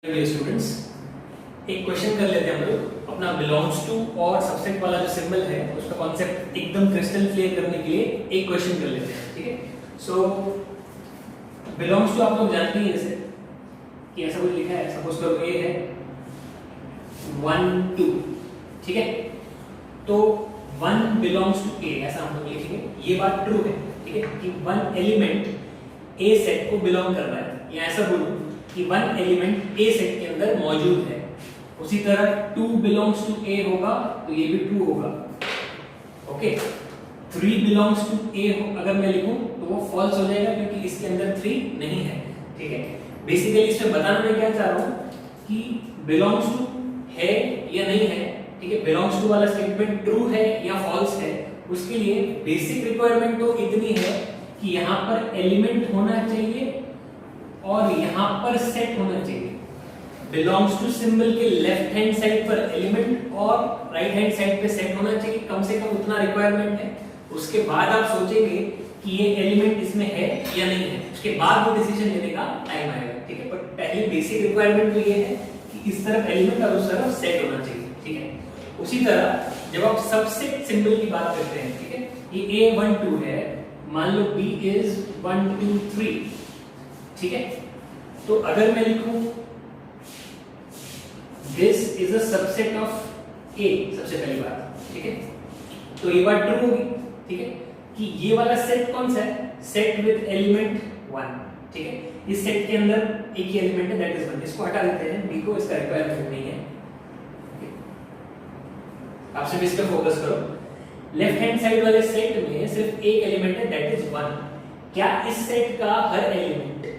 Students, एक question कर लेते हैं हम लोग। अपना बिलोंग्स टू और सबसेट वाला जो सिंबल है उसका कॉन्सेप्ट एकदम क्रिस्टल क्लियर करने के लिए एक क्वेश्चन कर लेते हैं। ठीक है, सो बिलोंग्स टू आप लोग जानते ही जैसे कि ऐसा कुछ लिखा है, सपोज करो ए है 1 2। ठीक है, तो 1 बिलोंग्स टू ए ऐसा हम लोग लिखेंगे। ये बात ट्रू है, ठीक है, कि 1 एलिमेंट ए सेट को बिलोंग कर रहा है, या ऐसा बोलूं कि 1 एलिमेंट ए सेट के अंदर मौजूद है। उसी तरह 2 बिलोंग्स टू ए होगा तो ये भी ट्रू होगा। ओके, 3 बिलोंग्स टू ए अगर मैं लिखूं तो वो फॉल्स हो जाएगा क्योंकि इसके अंदर 3 नहीं है। ठीक है, बेसिकली इसमें बताना मैं क्या चाह रहा हूं कि बिलोंग्स टू है या नहीं है। ठीक है, बिलोंग्स टू वाला स्टेटमेंट ट्रू है या फॉल्स है, उसके लिए बेसिक रिक्वायरमेंट तो इतनी है कि यहां पर एलिमेंट होना चाहिए और यहां पर सेट होना चाहिए। बिलोंग्स टू सिंबल के लेफ्ट हैंड साइड पर एलिमेंट और राइट हैंड साइड पे सेट होना चाहिए, कम से कम उतना रिक्वायरमेंट है। उसके बाद आप सोचेंगे कि ये एलिमेंट इसमें है या नहीं है, उसके बाद वो डिसीजन लेने का टाइम आएगा। ठीक है, बट पहली बेसिक रिक्वायरमेंट तो ये है कि इस तरफ एलिमेंट और उस तरफ सेट होना चाहिए। ठीक है, उसी तरह जब आप सबसेट सिंबल की बात करते हैं, ठीक है, ये a 1 2 है, मान लो b is 1 2 3। ठीक है, तो अगर मैं लिखूं this is a subset of A, सबसे पहली बात, ठीक है, तो ये बात ट्रू होगी। ठीक है, कि ये वाला सेट कौन सा है, सेट विद एलिमेंट 1। ठीक है, इस सेट के अंदर एक ही एलिमेंट है, दैट इज 1। इसको हटा देते हैं, b को, इसका रिक्वायरमेंट नहीं है। आप सिर्फ इस पे फोकस करो। लेफ्ट हैंड साइड वाले सेट में सिर्फ एक एलिमेंट है, दैट इज 1। क्या इस सेट का हर एलिमेंट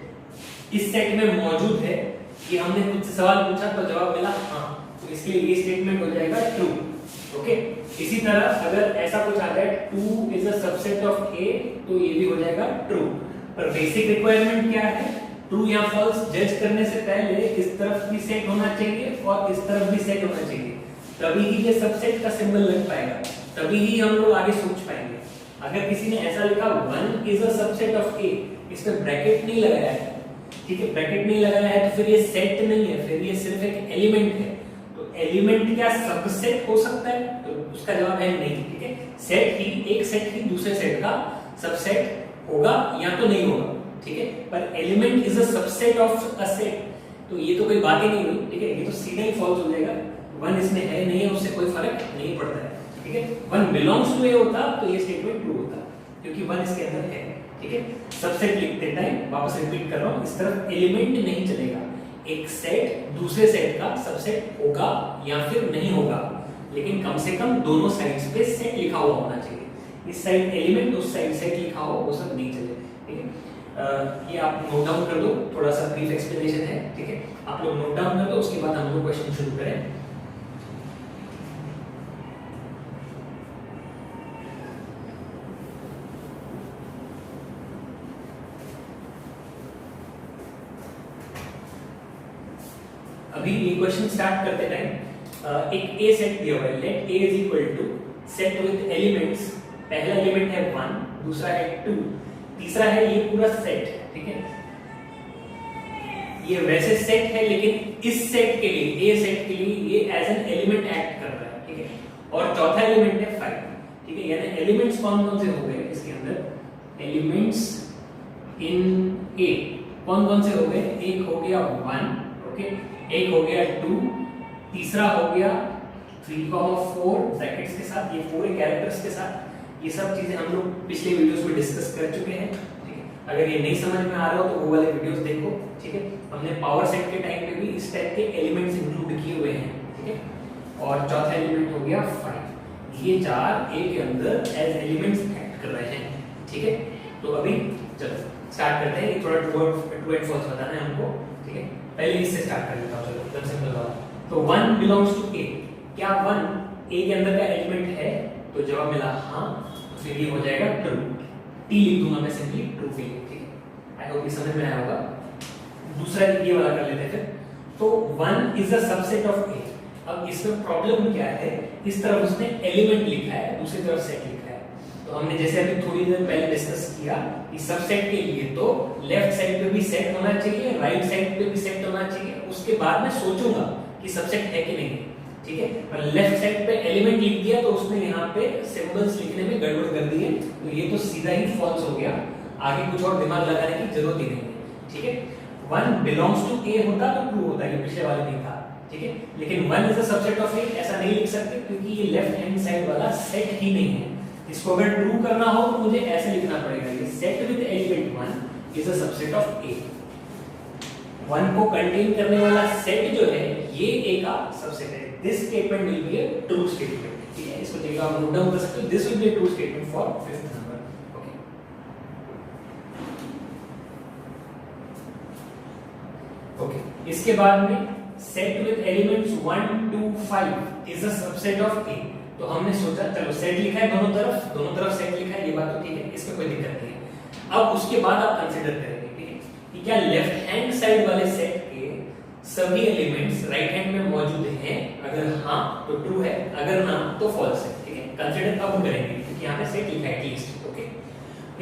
इस सेट में मौजूद है? ये हमने खुद से सवाल पूछा तो जवाब मिला हाँ, तो इसके लिए ये स्टेटमेंट हो जाएगा ट्रू। ओके, इसी तरह अगर ऐसा कुछ आ जाए 2 is a subset of A, तो ये भी हो जाएगा ट्रू। पर बेसिक रिक्वायरमेंट क्या है, ट्रू या फॉल्स जज करने से पहले इस तरफ भी सेट होना चाहिए और इस तरफ भी सेट होना चाहिए, तभी ही ये सबसेट का सिंबल लग पाएगा, तभी ही हम लोग आगे सोच पाएंगे। अगर किसी ने ऐसा लिखा 1 इज अ सबसेट ऑफ ए, इसमें ब्रैकेट नहीं लगाया है, ठीक है, ब्रैकेट नहीं लगाया है, तो फिर ये सेट नहीं है, फिर ये सिर्फ एक एलिमेंट है। तो एलिमेंट क्या सबसेट हो सकता है? तो उसका जवाब है नहीं। ठीक है, सेट ही, एक सेट ही दूसरे सेट का सबसेट होगा या तो नहीं होगा। ठीक है, पर element is a subset of a set, तो ये तो कोई बात ही नहीं हुई। ठीक है, ये तो सीधा ही फॉल्स हो जाएगा। 1 इसमें है नहीं है, उससे कोई फर्क नहीं पड़ता है। ठीक है, 1 बिलोंग्स टू ए होता तो ये स्टेटमेंट ट्रू होता, क्योंकि 1 इसके अंदर है। ठीक है, सबसेट लिखते टाइम वापस रिपीट कर रहा हूं, इस तरफ एलिमेंट नहीं चलेगा। एक सेट दूसरे सेट का सबसेट होगा या फिर नहीं होगा, लेकिन कम से कम दोनों साइड्स पे सेट लिखा हुआ होना चाहिए। इस साइड एलिमेंट, उस साइड सेट लिखा हो, वो सब नहीं चले। ठीक है, ये आप नोट डाउन कर दो, थोड़ा सा ब्रीफ एक्सप्लेनेशन है। ठीक है, आप लोग नोट डाउन कर दो, उसके बाद हम लोग क्वेश्चन शुरू करें। अभी ये क्वेश्चन स्टार्ट करते टाइम एक ए सेट दिया हुआ है, let A is equal to set with elements. पहला एलिमेंट है 1, दूसरा है 2, तीसरा है ये पूरा सेट। ठीक है, ये वैसे सेट है लेकिन इस सेट के लिए, ए सेट के लिए ये एज एन एलिमेंट एक्ट कर रहा है। ठीक है, और चौथा एलिमेंट है 5। ठीक है, यानी एलिमेंट्स कौन कौन से हो गए इसके अंदर, एलिमेंट्स इन ए कौन कौन से हो गए, एक हो गया 1, ओके, एक हो गया 2, तीसरा हो गया 3,4 ब्रैकेट्स के साथ, ये पूरे कैरेक्टर्स के साथ। ये सब चीजें हम लोग पिछले वीडियोस में डिस्कस कर चुके हैं। ठीक है, अगर ये नहीं समझ में आ रहा हो तो वो वाले वीडियोस देखो। ठीक है, हमने पावर सेट के टाइम पे भी इस टाइप के एलिमेंट्स इंक्लूड किए हुए हैं। ठीक है, और चौथा एलिमेंट हो गया 5। ये चार ए के अंदर एज एलिमेंट्स एक्ट कर रहे हैं। ठीक है, तो अभी चलो स्टार्ट करते हैं। ये थोड़ा ट्रू एंड फॉल्स बताना है हमको। ठीक है, पहले इससे स्टार्ट कर लेता हूं, चलो एकदम सिंपल बात। तो 1 बिलोंग्स टू ए, क्या 1 ए के अंदर का एलिमेंट है? तो जवाब मिला हाँ, तो फिर ये हो जाएगा ट्रू। टी लिख दूंगा मैं सिंपली, ट्रू के लिए। ठीक है, आई होप ये समझ में आया होगा। दूसरा ये वाला कर लेते हैं फिर। तो 1 इज अ सबसेट ऑफ ए। अब इसमें प्रॉब्लम क्या है, इस तरफ उसने एलिमेंट लिखा है, दूसरी तरफ सेट लिखा है। तो हमने जैसे अभी थोड़ी देर पहले डिस्कस किया कि सबसेट के लिए तो लेफ्ट साइड पे भी सेट होना चाहिए, राइट साइड पे भी सेट होना चाहिए, उसके बाद मैं सोचूंगा कि सबसेट है कि नहीं, ठीक है। पर लेफ्ट साइड पे एलिमेंट लिख दिया तो उसने यहाँ पे सिंबल्स लिखने में गड़बड़ कर दी है, तो ये तो सीधा ही फॉल्स हो गया, आगे कुछ और दिमाग लगाने की जरूरत ही नहीं है, ठीक है। 1 बिलोंग्स टू ए होता तो ट्रू होता, ये पिछले वाले में था, ठीक है। लेकिन 1 इज अ सबसेट ऑफ ए ऐसा नहीं लिख सकते क्योंकि ये लेफ्ट हैंड साइड वाला सेट ही नहीं है। इसको अगर ट्रू करना हो तो मुझे ऐसे लिखना पड़ेगा, ये set with element 1 is a subset of A. 1 को कंटेन करने वाला सेट जो है ये ए का सबसेट है। This statement will be a true statement, ठीक है। इसको देखिए आप नोट डाउन कर सकते हो, this will be a true statement for 5th number, okay. Okay, इसके बाद में set with elements 1 2 5 is a subset of A. तो हमने सोचा चलो सेट लिखा है दोनों तरफ सेट लिखा है, ये बात तो ठीक है, इसमें कोई दिक्कत नहीं है। अब उसके बाद आप कंसीडर करेंगे, ठीक है, कि क्या लेफ्ट हैंड साइड वाले सेट के सभी एलिमेंट्स राइट हैंड में मौजूद हैं, अगर हां तो ट्रू है, अगर ना तो फॉल्स है, ठीक है। कंसीडर अब करेंगे क्योंकि यहां पे सेट लिखा है एटलीस्ट, ओके।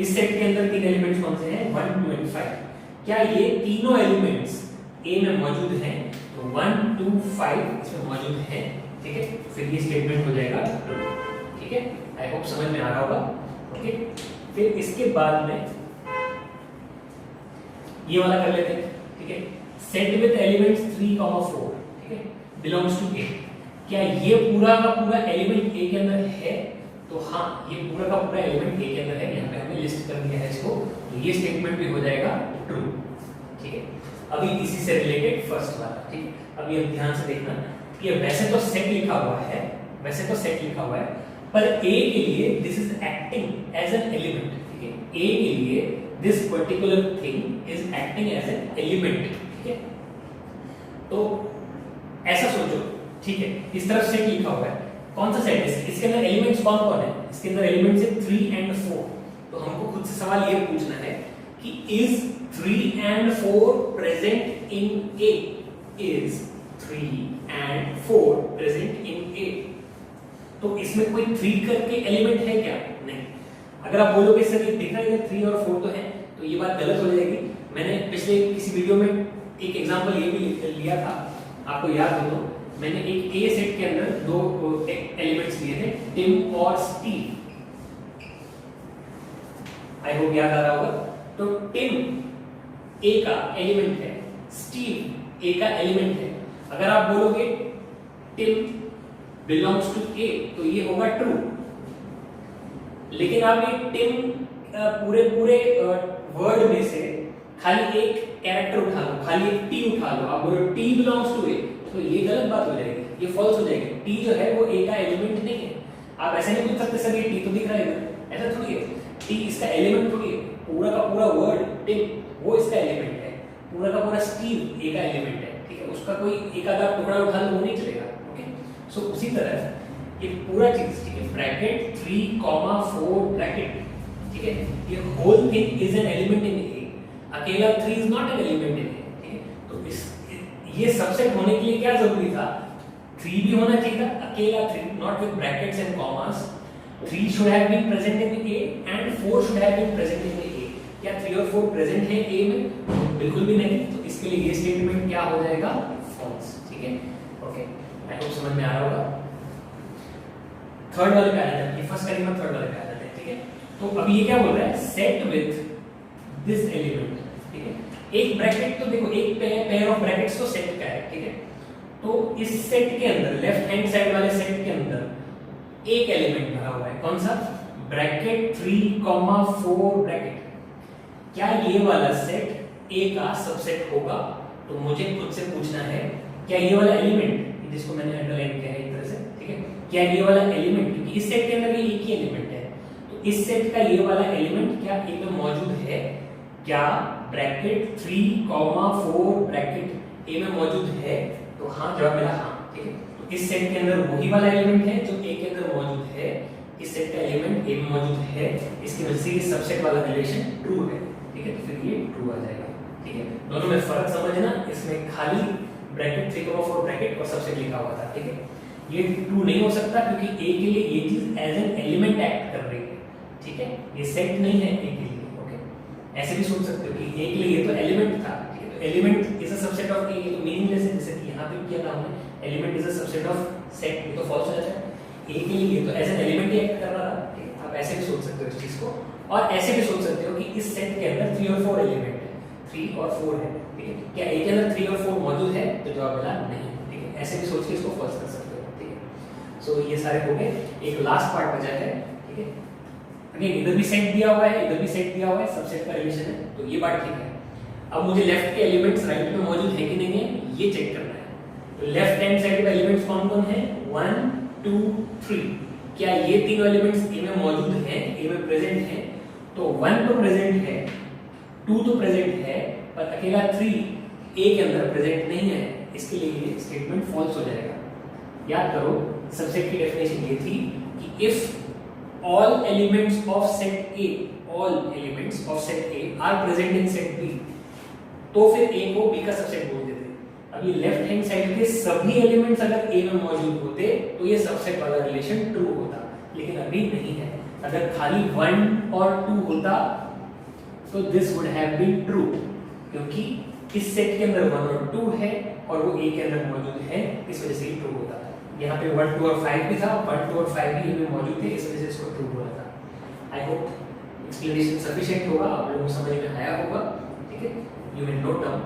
इस सेट के अंदर 3 एलिमेंट्स कौन से हैं, 1 2 एंड 5। क्या ये तीनों एलिमेंट्स ए में मौजूद हैं, तो 1 2 5 इसमें मौजूद हैं, ठीक है। फिर ये स्टेटमेंट हो जाएगा ट्रू, ठीक है। आई होप समझ में आ रहा होगा, ओके। फिर इसके बाद में ये वाला कर लेते हैं, ठीक है। सेट विद एलिमेंट्स 3 4, ठीक है, बिलोंग्स टू ए। क्या ये पूरा का पूरा एलिमेंट ए के अंदर है, तो हाँ ये पूरा का पूरा एलिमेंट ए के अंदर है, यहाँ पे हमने लिस्ट कर दिया है इसको, तो ये स्टेटमेंट भी हो जाएगा ट्रू, ठीक है। अभी इसी से रिलेटेड फर्स्ट वाला, ठीक है। अभी अब ध्यान से देखना कि वैसे तो सेट लिखा हुआ है, पर ए के लिए this is acting as an element, ठीक है। ए के लिए this particular thing is acting as an element, ठीक है। तो ऐसा सोचो, ठीक है, इस तरफ सेट लिखा हुआ है, कौन सा सेट है, इसके अंदर एलिमेंट्स कौन कौन है, इसके अंदर एलिमेंट्स है 3 एंड 4। तो हमको खुद से सवाल ये पूछना है कि is 3 and 4 present in A, is 3 and 4 present in A। तो इसमें कोई 3 करके एलिमेंट है क्या, नहीं। अगर आप बोलोगे सर ये दिख रहा है 3 और 4 तो है, तो ये बात गलत हो जाएगी। मैंने पिछले किसी वीडियो में एक एग्जांपल ये भी लिया था, आपको याद हो तो, मैंने एक ए सेट के अंदर 2 एलिमेंट्स लिए थे, टिम और स्टीव। आई होप याद आ रहा होगा। तो टिम ए का एलिमेंट है, स्टीव ए का एलिमेंट है। अगर आप बोलोगे टिम बिलोंग्स टू ए तो ये होगा ट्रू, लेकिन आप ये टिम पूरे वर्ड में से खाली एक कैरेक्टर उठा लो, खाली एक टी उठा लो, आप बोलो टी बिलोंग्स टू ए, तो ये गलत बात हो जाएगी, ये फॉल्स हो जाएगी। टी जो है वो ए का एलिमेंट नहीं है। आप ऐसे नहीं पूछ सकते सर ये टी तो दिख रहा है, ऐसा थोड़ी है, टी इसका एलिमेंट थोड़ी है। पूरा का पूरा वर्ड टिम वो इसका एलिमेंट है, पूरा का पूरा स्टीव ए का एलिमेंट है, ठीक है। उसका कोई एक आधा टुकड़ा उठा लो वो नहीं चलेगा, ओके। सो उसी तरह ये पूरा चीज, ठीक है, ब्रैकेट 3 4 ब्रैकेट, ठीक है, ये whole thing is an element in A. अकेला 3 is not an element in A, ठीक है। तो इस ये सबसेट होने के लिए क्या जरूरी था, 3 भी होना चाहिए था, अकेला 3 not with brackets and commas. 3 should have been present in A and 4 should have been present in A। क्या 3 और 4 प्रेजेंट है A में? बिल्कुल भी नहीं। तो इसके लिए ये स्टेटमेंट क्या हो जाएगा, फॉल्स, ठीक है, ओके। आई होप समझ में आ रहा होगा। थर्ड वाले पे आ जाते हैं, ये फर्स्ट करेंगे थर्ड वाले पे आ जाते हैं, ठीक है। तो अभी ये क्या बोल रहा है, सेट विद दिस एलिमेंट, ठीक है। एक ब्रैकेट तो देखो, एक पेयर ऑफ ब्रैकेट्स तो सेट का है, ठीक है। तो इस सेट के अंदर लेफ्ट हैंड साइड वाले सेट के अंदर एक एलिमेंट भरा हुआ है, कौन सा, ब्रैकेट 3 4 ब्रैकेट। क्या ये वाला सेट ए का सबसेट होगा? तो मुझे खुद से पूछना है, क्या ये वाला एलिमेंट जिसको मैंने अंडरलाइन किया है एक तरह से, ठीक है, क्या ये वाला एलिमेंट, क्योंकि इस सेट के अंदर ये एक ही एलिमेंट है, तो इस सेट का ये वाला एलिमेंट क्या ए में मौजूद है? क्या ब्रैकेट 3 4 ब्रैकेट ए में मौजूद है? तो हाँ, जवाब मेरा हाँ, ठीक है। तो इस सेट के अंदर वही वाला एलिमेंट है जो ए के अंदर मौजूद है, इस सेट का एलिमेंट ए में मौजूद है, इसकी वजह से ये सबसेट वाला रिलेशन ट्रू है, ठीक है। तो फिर ये ट्रू आ जाएगा, ठीक है। दोनों में फर्क समझना, इसमें खाली ब्रैकेट 3 4 ब्रैकेट और सबसेट लिखा हुआ था, ठीक है। ये ट्रू नहीं हो सकता क्योंकि ए के लिए ये चीज एज एन एलिमेंट एक्ट कर रही है, ठीक है, ये सेट नहीं है ए के लिए। ओके, ऐसे भी सोच सकते हो कि ए के लिए ये तो एलिमेंट था, ठीक है, तो element is a subset of A, तो मीनिंगलेस है, जैसे कि यहाँ पे किया था हमने, element is a subset of set, ये तो फॉल्स हो जाता है। ए के लिए तो एज एन एलिमेंट ही एक्ट कर रहा था, ठीक है, आप ऐसे भी सोच सकते हो इस चीज को। और ऐसे भी सोच सकते हो कि इस सेट के अंदर 3 और 4 एलिमेंट है, 3 और 4 है, ठीक है, क्या ए के अंदर 3 और 4 मौजूद है, तो जवाब मिला नहीं, ठीक है, ऐसे भी सोच के इसको फॉल्स कर सकते हो, ठीक है। सो ये सारे हो गए, एक लास्ट पार्ट बचा है, ठीक है, अगेन इधर भी सेट दिया हुआ है, इधर भी सेट दिया हुआ है, सबसेट का रिलेशन है, तो ये बात ठीक है। अब मुझे लेफ्ट के एलिमेंट्स राइट में मौजूद है कि नहीं है ये चेक करना है। तो लेफ्ट हैंड साइड पे एलिमेंट्स कौन कौन है, 1 2 3, क्या ये तीनों एलिमेंट्स ए में मौजूद हैं, ए में प्रेजेंट हैं, तो 1 तो प्रेजेंट है, 2 तो प्रेजेंट है, पर अकेला 3 ए के अंदर प्रेजेंट नहीं है, इसके लिए ये स्टेटमेंट फॉल्स हो जाएगा। याद करो सबसेट की डेफिनेशन ये थी कि if all elements of set A, all elements of set A are present in set B, तो फिर A को B का सबसेट बोल देते। अब ये लेफ्ट हैंड साइड के सभी एलिमेंट्स अगर A में मौजूद होते तो ये सबसेट वाला रिलेशन ट्रू होता, लेकिन अभी नहीं है। अगर खाली 1 और 2 होता तो this would have been true, क्योंकि इस सेट के अंदर 1 और 2 है और वो A के अंदर मौजूद है, इस वजह से ये ट्रू होता है। यहाँ पे 1 2 और 5 भी था, 1 2 और 5 भी इनमें मौजूद थे, इस वजह से इसको ट्रू हुआ था। आई होप एक्सप्लेनेशन सफिशिएंट होगा, आप लोगों को समझ में आया होगा, ठीक है। You will note down